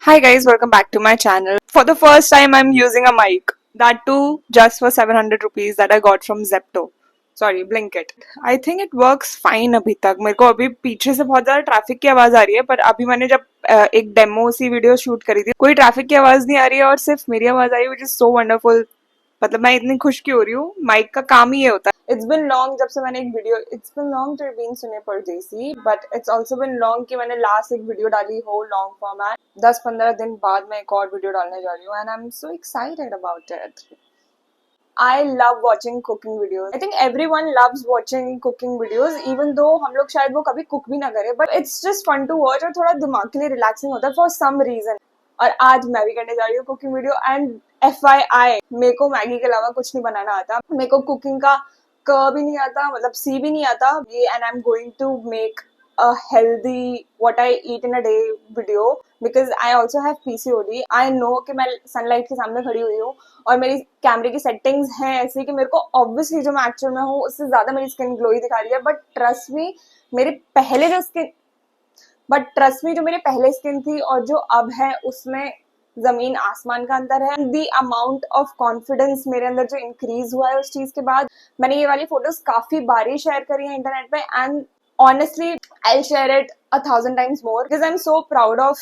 Hi guys, welcome back to my channel. For the first time I'm using a mic. That too just for 700 rupees that I got from Zepto. Sorry, Blinkit. I think it works fine अभी तक. मेरे को अभी पीछे से बहुत ज़्यादा traffic की आवाज़ आ रही है, पर अभी मैंने जब एक डेमो सी वीडियो शूट करी थी, कोई ट्रैफिक की आवाज़ नहीं आ रही है और सिर्फ मेरी आवाज़ आई, which is so wonderful. मतलब मैं इतनी खुश क्यों हो रही हूँ. माइक का काम ही ये होता है. इट्स बिन लॉन्ग जब से मैंने एक video it's been long to being सुने परदेसी, but it's also been long कि मैंने लास्ट एक वीडियो डाली हो लॉन्ग फॉर्मेट. 10-15 दिन बाद मैं एक और वीडियो डालने जा रही हूँ and I am so excited about it. I love watching cooking videos. I think everyone loves watching cooking videos, even though हम लोग शायद वो कभी कुक भी ना करें, but it's just fun to watch और थोड़ा दिमाग के लिए रिलैक्सिंग होता है for some reason. और आज मैं भी करने जा रही हूँ कुकिंग वीडियो एंड FYI मेरे को मैगी के अलावा कुछ नहीं बनाना आता. मेरे को कुकिंग का क भी नहीं आता, मतलब सी भी नहीं आता ये. And I am going to make a healthy what I eat in a day video because I also have PCOD. I know कि मैं सनलाइट के सामने खड़ी हुई हूँ और मेरी कैमरे की सेटिंग्स हैं ऐसी कि मेरे को ऑब्वियसली जो मैं एक्चुअल में हूँ उससे ज्यादा मेरी स्किन ग्लोई दिखा रही है. बट ट्रस्ट मी जो मेरे पहले स्किन थी और जो अब है उसमें जमीन आसमान का अंतर है. दी अमाउंट ऑफ कॉन्फिडेंस मेरे अंदर जो इंक्रीज हुआ है उस चीज के बाद मैंने ये वाली फोटोज काफी बार ही शेयर करी है इंटरनेट पे. And honestly I'll share it 1,000 times more because I'm so proud of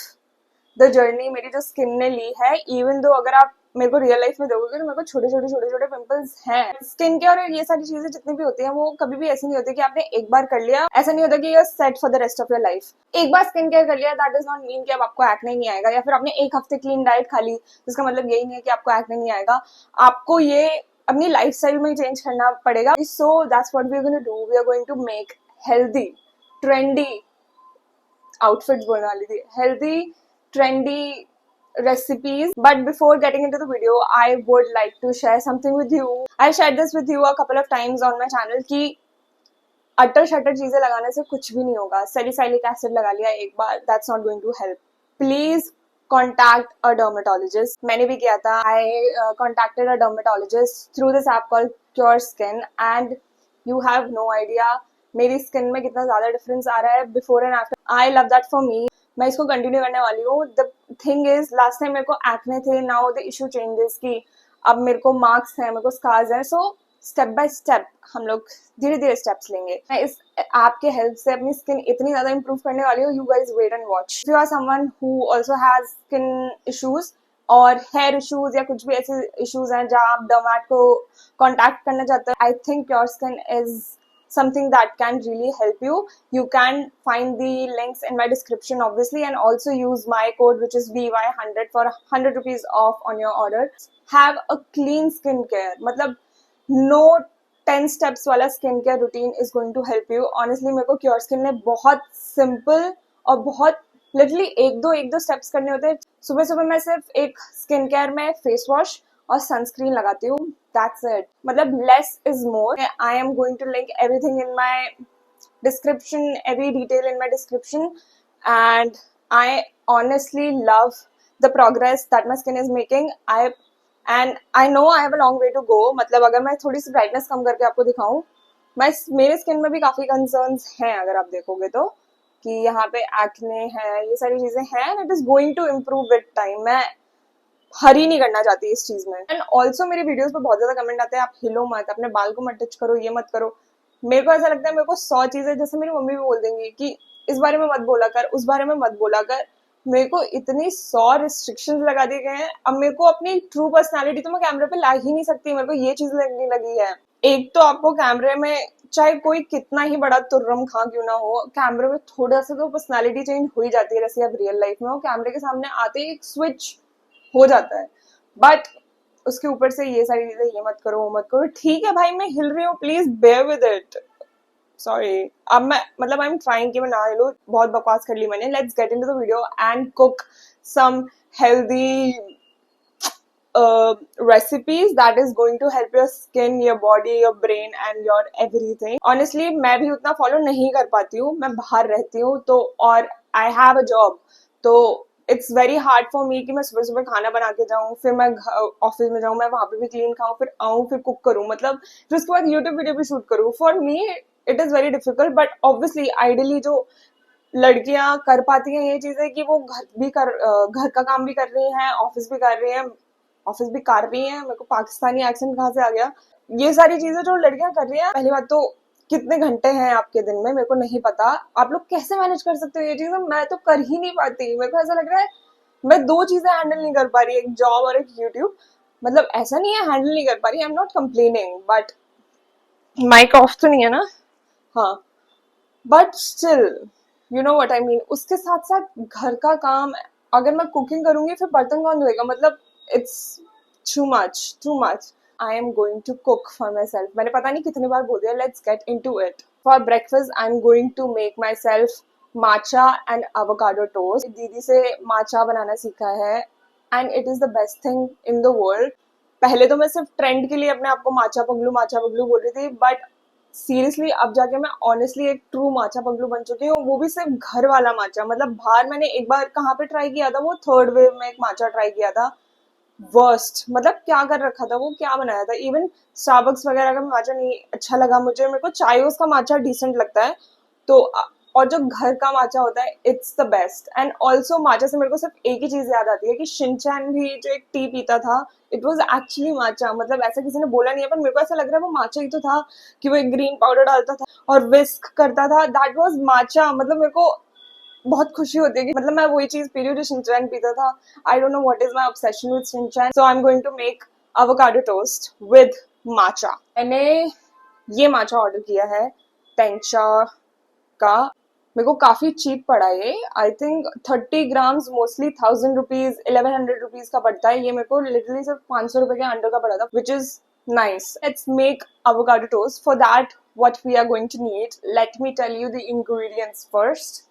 the journey मेरी जो स्किन ने ली है. even though अगर आप मेरे को रियल लाइफ में देखोगे तो मेरे को छोटे छोटे पिंपल्स हैं. स्किन केयर और ये सारी चीजें जितनी भी होती हैं वो कभी भी ऐसी नहीं होती कि आपने एक बार कर लिया, ऐसा नहीं होता कि you're set for the rest of your life. एक बार स्किन केयर कर लिया that does not mean कि अब आपको एक्ने नहीं आएगा, या फिर आपने एक हफ्ते क्लीन डाइट खा ली जिसका मतलब यही नहीं है कि आपको एक्ने नहीं आएगा. आपको ये अपनी लाइफस्टाइल में चेंज करना पड़ेगा. so that's what we're going to do. we are going to make healthy trendy outfits बोलने वाली थी, healthy trendy recipes. But before getting into the video I would like to share something with you. I shared this with you a couple of times on my channel कि अटर shutter चीजें लगाने से कुछ भी नहीं होगा. सैलिसाइलिक एसिड लगा लिया एक बार, that's not going to help. Please contact a dermatologist. मैंने भी किया था. I contacted a dermatologist through this app called Pure Skin and you have no idea मेरी स्किन में कितना ज्यादा डिफरेंस आ रहा है before and after. I love that for me. मैं इसको कंटिन्यू करने वाली हूँ. The thing is last time मेरे को एक्ने थे, नाउ द इशू चेंजेस की अब मेरे को मार्क्स हैं, मेरे को स्कार्स हैं. सो स्टेप बाय स्टेप हम लोग धीरे धीरे स्टेप्स लेंगे. मैं इस ऐप के हेल्प से अपनी स्किन इतनी ज्यादा इंप्रूव करने वाली हूँ. You guys wait and watch. If you are someone who also has skin issues और हेयर इश्यूज या कुछ भी ऐसे इश्यूज हैं जहाँ आप डर्मेट को कॉन्टैक्ट करना चाहते हो, I think pure skin is something that can really help you. You can find the links in my description obviously and also use my code which is VY100 for 100 rupees off on your order. Have a clean skincare. मतलब no 10 steps वाला skincare routine is going to help you. Honestly मेरे को Pure Skin ने बहुत simple और बहुत literally एक दो steps करने होते हैं. सुबह मैं सिर्फ एक skincare में face wash और सनस्क्रीन लगाती हूँ. That's it. मतलब less is more. I am going to link everything in my description, every detail in my description, and I honestly love the progress that my skin is making. I know I have a long way to go. मतलब अगर मैं थोड़ी सी brightness कम करके आपको दिखाऊं, मेरे skin में भी काफी concerns हैं अगर आप देखोगे तो, कि यहाँ पे acne है, ये सारी चीजें हैं. It is going to improve with time. मैं हरी नहीं करना चाहती इस चीज में. एंड ऑल्सो मेरे वीडियोस पे बहुत ज्यादा कमेंट आते हैं आप हिलो मत, अपने बाल को मत टच करो, ये मत करो. मेरे को ऐसा लगता है मेरे को 100 चीजें जैसे मेरी मम्मी भी बोल देंगी कि इस बारे में मत बोला कर, उस बारे में मत बोला कर. मेरे को इतनी 100 रिस्ट्रिक्शंस लगा दिए गए हैं. अब मेरे को अपनी ट्रू पर्सनालिटी तो मैं कैमरे पे ला ही नहीं सकती. मेरे को ये चीज लगने लगी है. एक तो आपको कैमरे में चाहे कोई कितना ही बड़ा तुर्रम खां क्यों ना हो, कैमरे में थोड़ा सा तो पर्सनालिटी चेंज हो ही जाती है. जैसे अब रियल लाइफ में हो, कैमरे के सामने आते ही एक स्विच हो जाता है. बट उसके ऊपर से ये सारी चीजें, ये मत करो वो मत करो. ठीक है भाई मैं हिल रही हूँ, please bear with it. Sorry. अब मैं मतलब आई एम ट्राइंग कि मैं ना हिलूं. बहुत बकवास कर ली मैंने. Let's get into the video and cook some healthy recipes that is going to help your skin, your body, your brain and your everything. Honestly मैं भी उतना फॉलो नहीं कर पाती हूँ. मैं बाहर रहती हूँ तो, और आई हैव अ जॉब, तो it's very hard for me कि मैं सुबह सुबह खाना बना के जाऊँ, फिर मैं ऑफिस में जाऊँ, मैं वहां पे भी क्लीन खाऊँ, फिर आऊँ, फिर कुक करूँ, मतलब फिर उसके बाद यूट्यूब वीडियो भी शूट करूँ. For me it is very difficult. But obviously ideally जो लड़कियां कर पाती हैं ये चीजें कि वो घर का काम भी कर रही हैं, ऑफिस भी कर रही हैं, ऑफिस भी कर रही हैं। मेरे को पाकिस्तानी एक्सेंट कहाँ से आ गया। ये सारी चीजें जो लड़कियां कर रही हैं, पहली बात तो कितने घंटे हैं आपके दिन में मेरे को नहीं पता। आप लोग कैसे मैनेज कर सकते हो ये चीजें, मैं तो कर ही नहीं पाती। मेरे को ऐसा लग रहा है मैं दो चीजें हैंडल नहीं कर पा रही, एक जॉब और एक यूट्यूब। मतलब ऐसा नहीं है हैंडल नहीं कर पा रही, I am not complaining, but mic off तो नहीं है ना? हाँ, but still you know what I mean. उसके साथ साथ घर का काम, अगर मैं कुकिंग करूंगी फिर बर्तन कौन धोएगा? मतलब it's too much. I am going to cook for myself. मैंने पता नहीं कितनी बार बोल दिया, let's get into it. For breakfast I am going to make myself matcha and avocado toast. दीदी से माचा बनाना सीखा है and it is the best thing in the world. पहले तो मैं सिर्फ ट्रेंड के लिए अपने आप को माचा पगलू बोल रही थी, बट सीरियसली अब जाके मैं ऑनेस्टली एक ट्रू माचा पगलू बन चुकी हूँ। वो भी सिर्फ घर वाला माचा। मतलब बाहर मैंने एक बार कहाँ पे ट्राई किया था, वो थर्ड वेव में एक माचा ट्राई किया था। वर्स्ट, मतलब क्या कर रखा था वो, क्या बनाया था। इवन स्टारबक्स वगैरह का माचा नहीं अच्छा लगा मुझे। मेरे को चायोस का माचा डिसेंट लगता है। तो और जो घर का माचा होता है it's the best. And also matcha से मेरे को सिर्फ एक ही चीज याद आती है कि शिनचैन भी जो एक टी पीता था, इट वॉज एक्चुअली माचा। मतलब ऐसा किसी ने बोला नहीं है, पर मेरे को ऐसा लग रहा है वो माचा ही तो था, कि वो एक ग्रीन पाउडर डालता था और विस्क करता था, दैट वॉज माचा। मतलब मेरे को बहुत खुशी होती है कि मतलब मैं वही चीज पी रही हूँ जो शिनचैन पीता था। I don't know what is my obsession with Shinchan, so I am going to make avocado toast with matcha. मैंने ये माचा ऑर्डर किया है टेंचा का। मेरे को काफी चीप पड़ा ये। I think 30 grams mostly 1000 rupees 1100 rupees का पड़ता है। ये मेरे को लिटरली सिर्फ 500 रुपए के अंडर का पड़ा था, which is nice. Let's make avocado toast. For that, what we are going to need, let me tell you the ingredients first.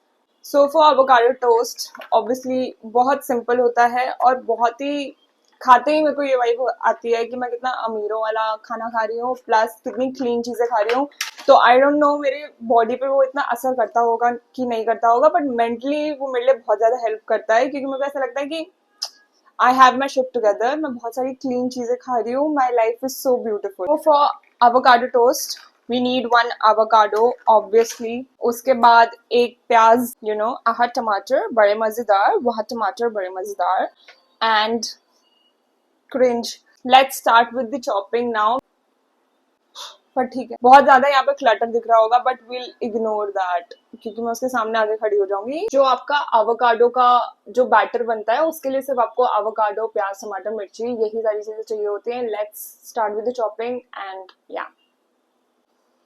So for avocado toast obviously बहुत सिंपल होता है और बहुत ही खाते ही मेरे को ये वाइब आती है कि मैं कितना अमीरों वाला खाना खा रही हूँ, प्लस कितनी क्लीन चीजें खा रही हूँ। तो आई डोंट नो मेरे बॉडी पे वो इतना असर करता होगा कि नहीं करता होगा, बट मेंटली वो मेरे लिए बहुत ज्यादा हेल्प करता है, क्योंकि मेरे को ऐसा लगता है कि I have my shit together. मैं बहुत सारी क्लीन चीजें खा रही हूँ। My life is so beautiful. For avocado toast we need one avocado obviously. उसके बाद एक प्याज, you know, आहा टमाटर बड़े मजेदार, वह टमाटर बड़े मजेदार, and cringe. Let's start with the chopping now. पर ठीक है, बहुत ज्यादा यहाँ पे क्लटर दिख रहा होगा, बट विल इग्नोर दैट क्योंकि मैं उसके सामने आगे खड़ी हो जाऊंगी। जो आपका avocado का जो बैटर बनता है उसके लिए सिर्फ आपको avocado, प्याज, टमाटर, मिर्ची, यही सारी चीजें चाहिए होती हैं। Let's start with the chopping and या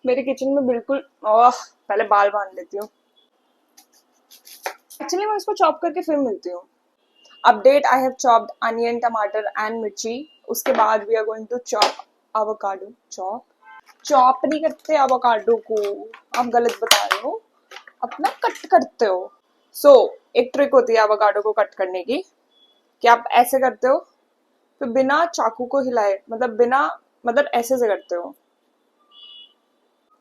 मेरे किचन में बिल्कुल पहले बाल बांध लेती हूँ। एक्चुअली मैं इसको चॉप करके फिर मिलती हूँ। Update, I have chopped onion, टमाटर एंड मिर्ची। उसके बाद we are going to chop avocado. Chop नहीं करते avocado को, आप गलत बता रहे हो, अपना कट करते हो। सो एक ट्रिक होती है avocado को कट करने की, कि आप ऐसे करते हो फिर बिना चाकू को हिलाए, मतलब ऐसे से करते हो,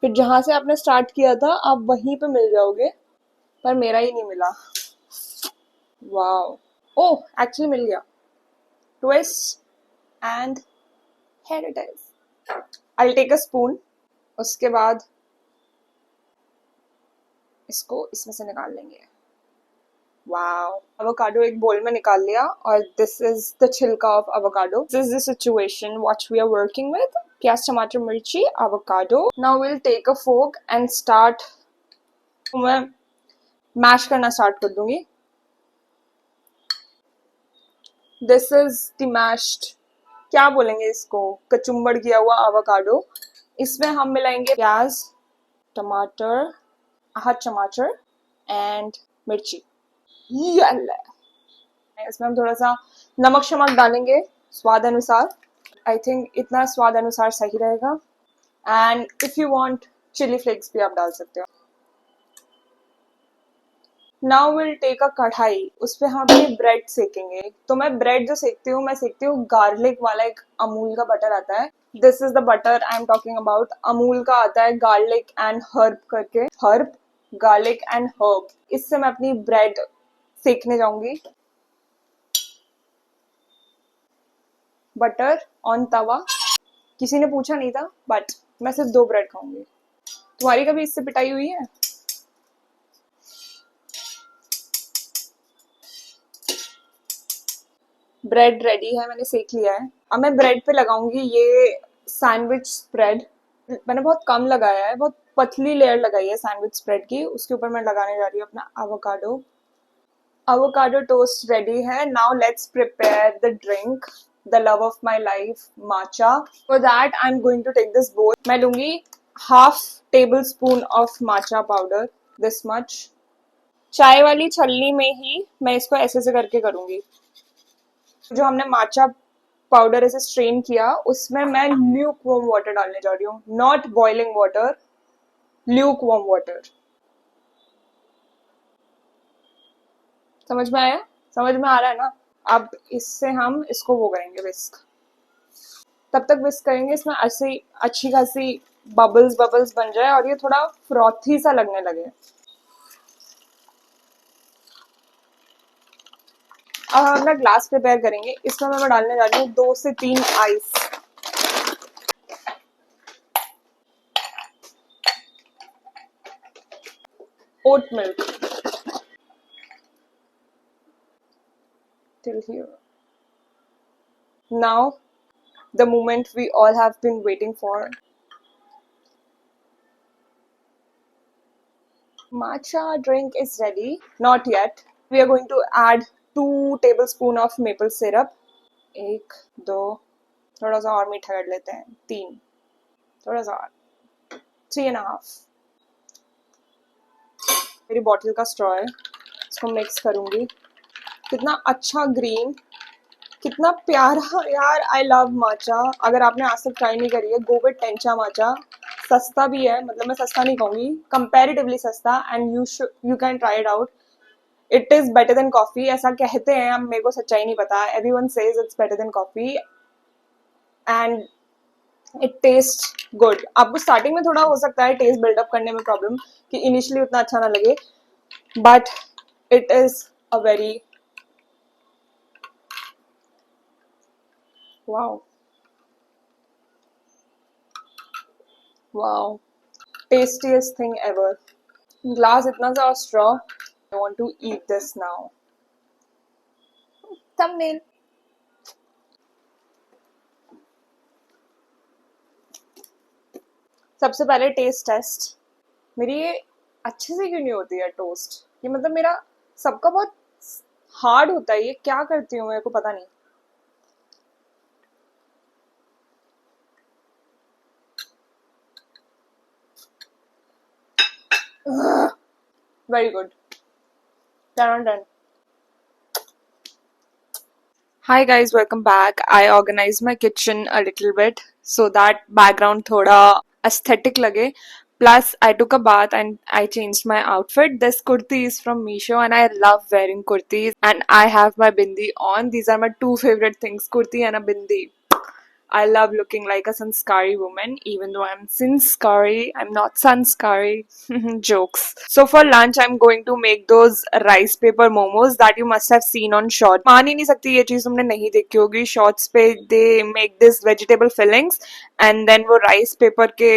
फिर जहां से आपने स्टार्ट किया था आप वहीं पे मिल जाओगे। पर मेरा ही नहीं मिला। वाओ, ओह एक्चुअली मिल गया। Twist and here it is. I take a spoon. उसके बाद इसको इसमें से निकाल लेंगे। वाओ, avocado एक बोल में निकाल लिया और दिस इज द छिलका of avocado. This is the situation what we are working with. प्याज, टमाटर, मिर्ची, avocado. Now we'll take a fork and start. मैं मैश करना स्टार्ट कर दूंगी। दिस इज द मैश्ड, क्या बोलेंगे इसको, कचुम्बड़ किया हुआ avocado. इसमें हम मिलाएंगे प्याज, टमाटर, आहा टमाटर एंड मिर्ची। इसमें हम थोड़ा सा नमक शमक डालेंगे स्वाद अनुसार। आई थिंक इतना स्वाद अनुसार सही रहेगा। And if you want chilli flakes भी आप डाल सकते हो। नाउ विल टेक अ कढ़ाई, उस पर हम अपनी ब्रेड सेकेंगे। तो मैं ब्रेड जो सेकती हूँ, मैं सेकती हूँ गार्लिक वाला, एक अमूल का बटर आता है। This is the butter I am talking about. Amul का आता है गार्लिक एंड हर्ब करके, हर्ब, गार्लिक एंड हर्ब। इससे मैं अपनी ब्रेड सेकने जाऊंगी। बटर ऑन तवा। किसी ने पूछा नहीं था, बट मैं सिर्फ 2 ब्रेड खाऊंगी। तुम्हारी कभी इससे पिटाई हुई है? ब्रेड रेडी है, मैंने सेक लिया है। अब मैं ब्रेड पे लगाऊंगी ये सैंडविच स्प्रेड। मैंने बहुत कम लगाया है, बहुत पतली लेयर लगाई है सैंडविच स्प्रेड की। उसके ऊपर मैं लगाने जा रही हूँ अपना एवोकाडो। एवोकाडो टोस्ट रेडी है। Now let's prepare the drink, the love of my life, matcha. For that I'm going to take this bowl. मैं लूंगी half table spoon of matcha powder, this much. चाय वाली छलनी में ही मैं इसको ऐसे से करके करूंगी। जो हमने matcha पाउडर ऐसे स्ट्रेन किया, उसमें मैं ल्यूक वार्म वाटर डालने जा रही हूँ, not boiling water, Luke warm water. समझ में आया? समझ में आ रहा है ना? अब इससे हम इसको वो करेंगे विस्क। तब तक विस्क करेंगे इसमें ऐसे अच्छी खासी बबल्स बबल्स बन जाए और ये थोड़ा फ्रॉथी सा लगने लगे। अब हम अपना ग्लास प्रिपेयर करेंगे। इसमें मैं डालने जा रही हूँ 2 से 3 ice. Oat milk till here. Now the moment we all have been waiting for. Matcha drink is ready. Not yet. We are going to add 2 tablespoon of maple syrup. 1, 2, थोड़ा सा और मीठा कर लेते हैं, 3, थोड़ा सा और, 3.5। मेरी बॉटल का स्ट्रॉ है, इसको मिक्स करूंगी। कितना अच्छा ग्रीन, कितना प्यारा यार। आई लव माचा। अगर आपने आज तक ट्राई नहीं करी है, गो विद टेंचा माचा। सस्ता भी है, मतलब मैं सस्ता नहीं कहूंगी, कंपैरेटिवली सस्ता, and you can try it out. It is better than coffee, ऐसा कहते हैं, अब मेरे को सच्चाई नहीं पता। Everyone says it's better than coffee and it taste good. आपको स्टार्टिंग में थोड़ा हो सकता है टेस्ट बिल्डअप करने में प्रॉब्लम, कि इनिशियली उतना अच्छा ना लगे, but it is a very wow wow tastiest thing ever. Glass इतना सा और straw. I want to eat this now. Thumbnail. सबसे पहले टेस्ट टेस्ट। मेरी ये अच्छे से क्यों नहीं होती है टोस्ट? ये मतलब मेरा सबका बहुत हार्ड होता है। ये क्या करती हूँ मेरे को पता नहीं। Very good. 10 on 10. Hi guys, welcome back. I organized my kitchen a little bit so that background thoda aesthetic lage. Plus, I took a bath and I changed my outfit. This kurti is from Meesho and I love wearing kurtis. And I have my bindi on. These are my 2 favorite things, kurti and a bindi. I love looking like a sanskari woman, even though I'm sinskari. I'm not sanskari. Jokes. So for lunch, I'm going to make those rice paper momos that you must have seen on short. मान ही नहीं सकती ये चीज तुमने नहीं देखी होगी shorts पे। they make this vegetable fillings and then वो rice paper के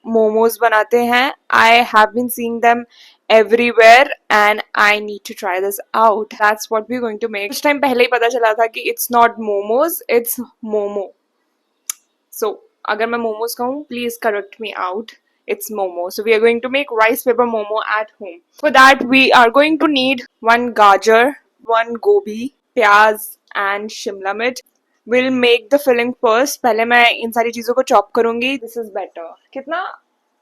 momos बनाते हैं. I have been seeing them everywhere and I need to try this out. That's what we're going to make. कुछ टाइम पहले ही पता चला था कि it's not momos, it's momo. So, अगर मैं momos कहूँ, please correct me out. It's momo. So we are going to make rice paper momo at home. For that, we are going to need 1 gajar, 1 gobi, प्याज and shimla mirch. We'll make the filling first. पहले मैं इन सारी चीजों को chop करूंगी. This is better. कितना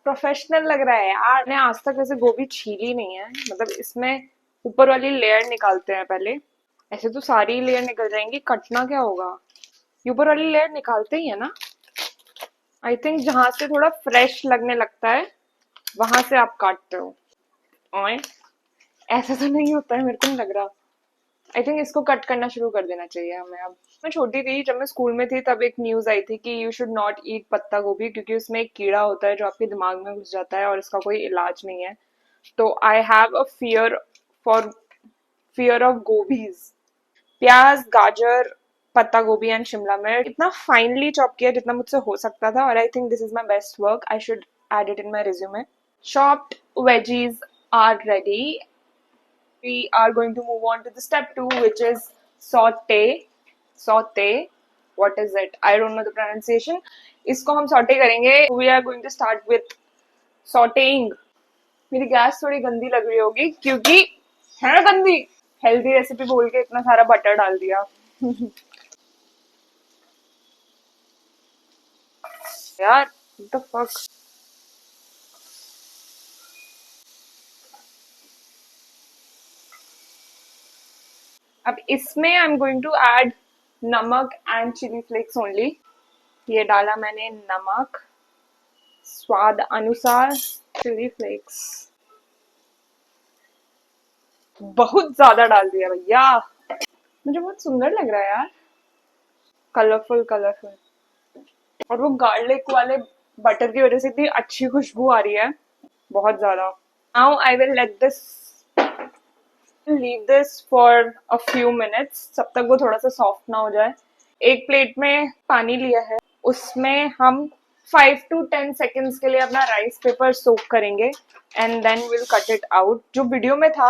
professional लग रहा है यार। मैंने आज तक वैसे गोभी छीली नहीं है, मतलब इसमें ऊपर वाली लेयर निकालते हैं पहले। ऐसे तो सारी लेयर निकल जाएंगी, कटना क्या होगा? ऊपर वाली लेयर निकालते ही है ना? आई थिंक जहां से थोड़ा फ्रेश लगने लगता है वहां से आप काटते हो। और ऐसा तो नहीं होता है, मेरे को नहीं लग रहा। आई थिंक इसको कट करना शुरू कर देना चाहिए हमें अब। मैं छोटी थी, जब मैं स्कूल में थी, तब एक न्यूज आई थी कि यू शुड नॉट ईट पत्ता गोभी, क्योंकि उसमें एक कीड़ा होता है जो आपके दिमाग में घुस जाता है और इसका कोई इलाज नहीं है। तो I have a fear of गोभीज। प्याज, गाजर, पत्ता गोभी एंड शिमला मिर्च इतना फाइनली चॉप किया जितना मुझसे हो सकता था, और I think this is my best work. I should add it in my resume. Chopped veggies are ready. We are going to move on to the step 2, which is saute. Saute, what is it, I don't know the pronunciation. इसको हम saute करेंगे। We are going to start with sauteing. मेरी gas थोड़ी गंदी लग रही होगी क्योंकि है ना गंदी। हेल्दी रेसिपी बोल के इतना सारा बटर डाल दिया। यार व्हाट द फक। अब इसमें I am going to add नमक एंड चिली फ्लेक्स ओनली। ये डाला मैंने नमक, स्वाद अनुसार चिली फ्लेक्स, बहुत ज्यादा डाल दिया भैया। मुझे बहुत सुंदर लग रहा है यार, कलरफुल कलरफुल। और वो गार्लिक वाले बटर की वजह से इतनी अच्छी खुशबू आ रही है, बहुत ज्यादा। Now I will let this leave this for a few minutes, जब तक वो थोड़ा सा सॉफ्ट ना हो जाए। एक प्लेट में पानी लिया है, उसमें हम 5 to 10 seconds के लिए अपना राइस पेपर सोक करेंगे and then will cut it out. जो वीडियो में था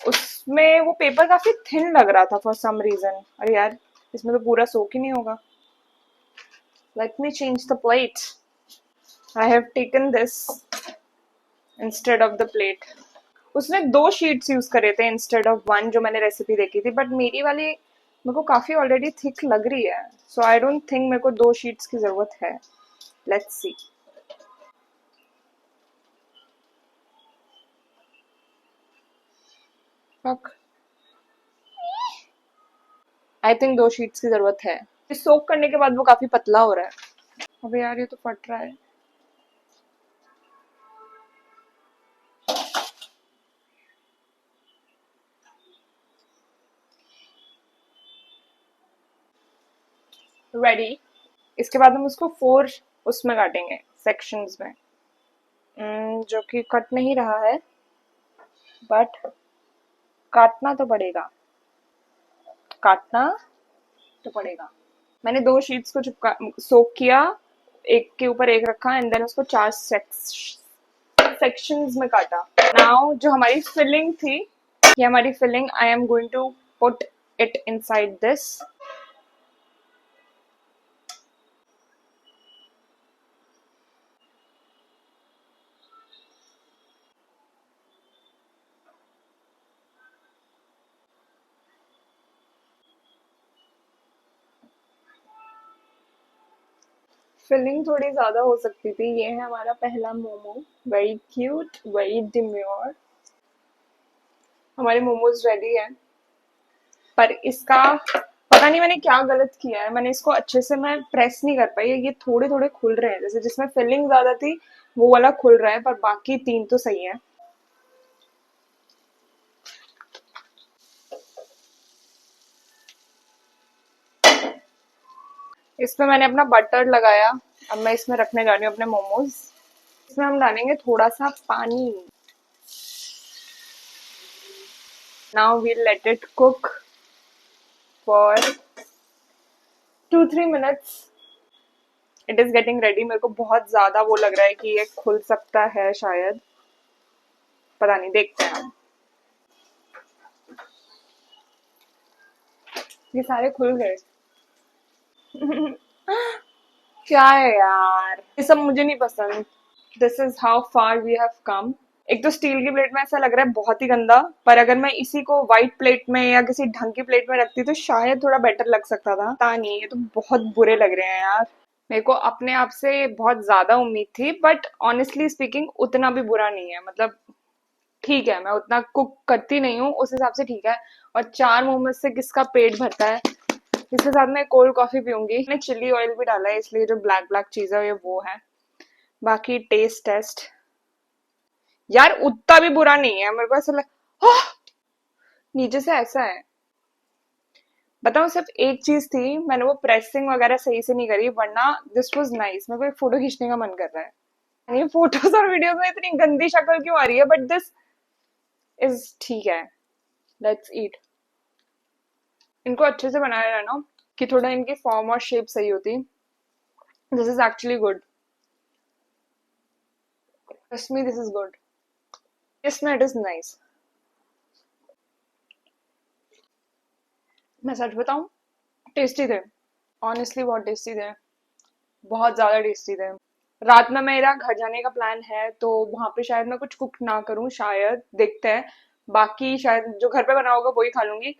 उसमें वो पेपर काफी थिन लग रहा था फॉर सम रीजन। अरे यार इसमें तो पूरा सोक ही नहीं होगा। Let me change the plate. I have taken this instead of the plate. उसने 2 शीट्स यूज करे थे इंस्टेड ऑफ 1 जो मैंने रेसिपी देखी थी, बट मेरी वाली मेरे को काफी ऑलरेडी थिक लग रही है, सो आई डोंट थिंक मेरे को 2 शीट्स की जरूरत है। Let's see. I think 2 sheets की जरूरत है। इस सोक करने के बाद वो काफी पतला हो रहा है। अबे यार ये तो फट रहा है। रेडी। इसके बाद हम उसको 4 उसमें काटेंगे, सेक्शंस में। जो कि कट नहीं रहा है, बट काटना तो पड़ेगा, काटना तो पड़ेगा। मैंने 2 शीट्स को चिपका सोक किया, एक के ऊपर एक रखा एंड देन उसको 4 सेक्शंस में काटा। नाउ जो हमारी फिलिंग थी, ये हमारी filling, I am going to put it inside this. Filling थोड़ी ज्यादा हो सकती थी। ये है हमारा पहला momo, very cute, very demure. हमारे मोमोज रेडी है, पर इसका पता नहीं मैंने क्या गलत किया है। मैंने इसको अच्छे से मैं प्रेस नहीं कर पाई, ये थोड़े थोड़े खुल रहे हैं, जैसे जिसमें फिलिंग ज्यादा थी वो वाला खुल रहा है, पर बाकी 3 तो सही है। इसमें मैंने अपना बटर लगाया। अब मैं इसमें रखने जा रही हूँ अपने मोमोज। इसमें हम डालेंगे थोड़ा सा पानी। Now we let it cook for 2-3 minutes। It is getting ready. मेरे को बहुत ज्यादा वो लग रहा है कि ये खुल सकता है शायद, पता नहीं, देखते हैं हम। ये सारे खुल गए। क्या है यार, ये सब मुझे नहीं पसंद। This is how far we have come. एक तो स्टील की प्लेट में ऐसा लग रहा है बहुत ही गंदा, पर अगर मैं इसी को व्हाइट प्लेट में या किसी ढंग की प्लेट में रखती तो शायद थोड़ा बेटर लग सकता था। पता नहीं, ये तो बहुत बुरे लग रहे हैं यार। मेरे को अपने आप से बहुत ज्यादा उम्मीद थी, बट ऑनेस्टली स्पीकिंग उतना भी बुरा नहीं है। मतलब ठीक है, मैं उतना कुक करती नहीं हूँ, उस हिसाब से ठीक है। और 4 मोमोज से किसका पेट भरता है। इसके साथ मैं कोल्ड कॉफी पीऊंगी। मैंने चिली ऑयल भी डाला है, इसलिए जो ब्लैक ब्लैक चीज है ये वो है। बाकी टेस्ट टेस्ट यार उतना भी बुरा नहीं है। मेरे को ऐसा नीचे से ऐसा है। बताओ, सिर्फ एक चीज थी, मैंने वो प्रेसिंग वगैरह सही से नहीं करी, वरना दिस वाज नाइस। मेरे को एक फोटो खींचने का मन कर रहा है। ये फोटोज और वीडियोस में इतनी गंदी शक्ल क्यों आ रही है, बट दिस इज ठीक है। Let's eat. इनको अच्छे से बनाया है ना, कि थोड़ा इनकी फॉर्म और शेप सही होती। This is actually good. Trust me, this is good. इसमें इट इज नाइस। मैं सच बताऊं, टेस्टी थे, ऑनेस्टली बहुत टेस्टी थे, बहुत ज्यादा टेस्टी थे। रात में मेरा घर जाने का प्लान है, तो वहां पे शायद मैं कुछ कुक ना करूं, शायद देखते हैं। बाकी शायद जो घर पे बना होगा वही खा लूंगी।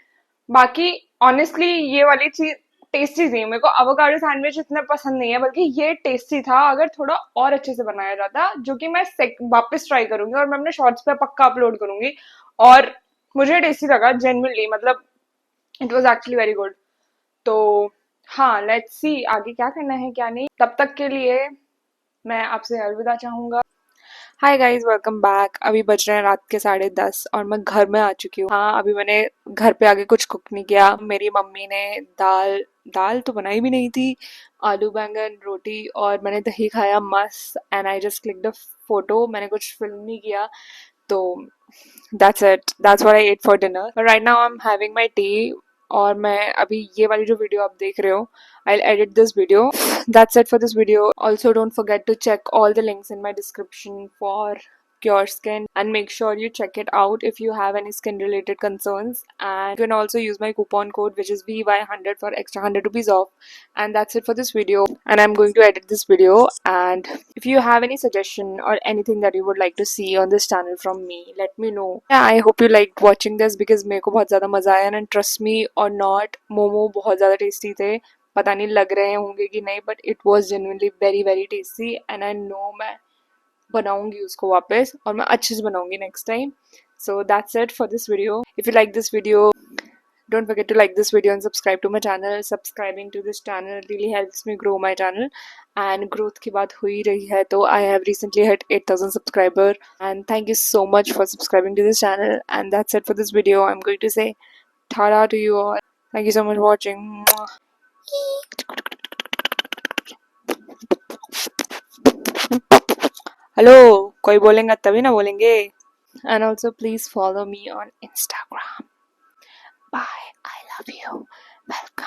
बाकी ऑनेस्टली ये वाली चीज टेस्टी थी। मेरे को एवोकाडो सैंडविच इतना पसंद नहीं है, बल्कि ये टेस्टी था। अगर थोड़ा और अच्छे से बनाया जाता, जो कि मैं वापस ट्राई करूंगी और मैं अपने शॉर्ट्स पे पक्का अपलोड करूंगी। और मुझे टेस्टी लगा जेन्युइनली, मतलब it was actually very good. तो हाँ, लेट्स सी आगे क्या करना है क्या नहीं। तब तक के लिए मैं आपसे अलविदा चाहूंगा। Hi guys, welcome back. अभी बज रहे हैं रात के 10:30 और मैं घर में आ चुकी हूँ। हाँ, अभी मैंने घर पे आके कुछ कुक नहीं किया। मेरी मम्मी ने दाल दाल तो बनाई भी नहीं थी, आलू बैंगन रोटी, और मैंने दही खाया मस्त। And I just click the photo. मैंने कुछ फिल्म नहीं किया, तो that's it, that's what I ate for dinner. Right now I am having my tea. और मैं अभी ये वाली जो वीडियो आप देख रहे हो, I'll edit this video. That's it for this video. Also, don't forget to check all the links in my description for Cure Skin, and make sure you check it out if you have any skin related concerns. And you can also use my coupon code, which is VY100, for extra 100 rupees off. And that's it for this video. And I'm going to edit this video. And if you have any suggestion or anything that you would like to see on this channel from me, let me know. Yeah, I hope you liked watching this, because मेरे को बहुत ज़्यादा मज़ा आया। And trust me or not, momo बहुत ज़्यादा tasty थे। पता नहीं लग रहे होंगे कि नहीं, but it was genuinely very very tasty. And I know मैं बनाऊंगी उसको वापस, और मैं अच्छे से बनाऊंगी next time. So that's it for this video. If you like this video, don't forget to like this video and subscribe to my channel. Subscribing to this channel really helps me grow my channel. And growth की बात हो ही रही है, तो I have recently hit 8,000 subscriber. And thank you so much for subscribing to this channel. And that's it for this video. I'm going to say ta-da to you all. Thank you so much for watching. Hello, कोई बोलेंगे तभी ना बोलेंगे। And also please follow me on Instagram. Bye, I love you. Welcome.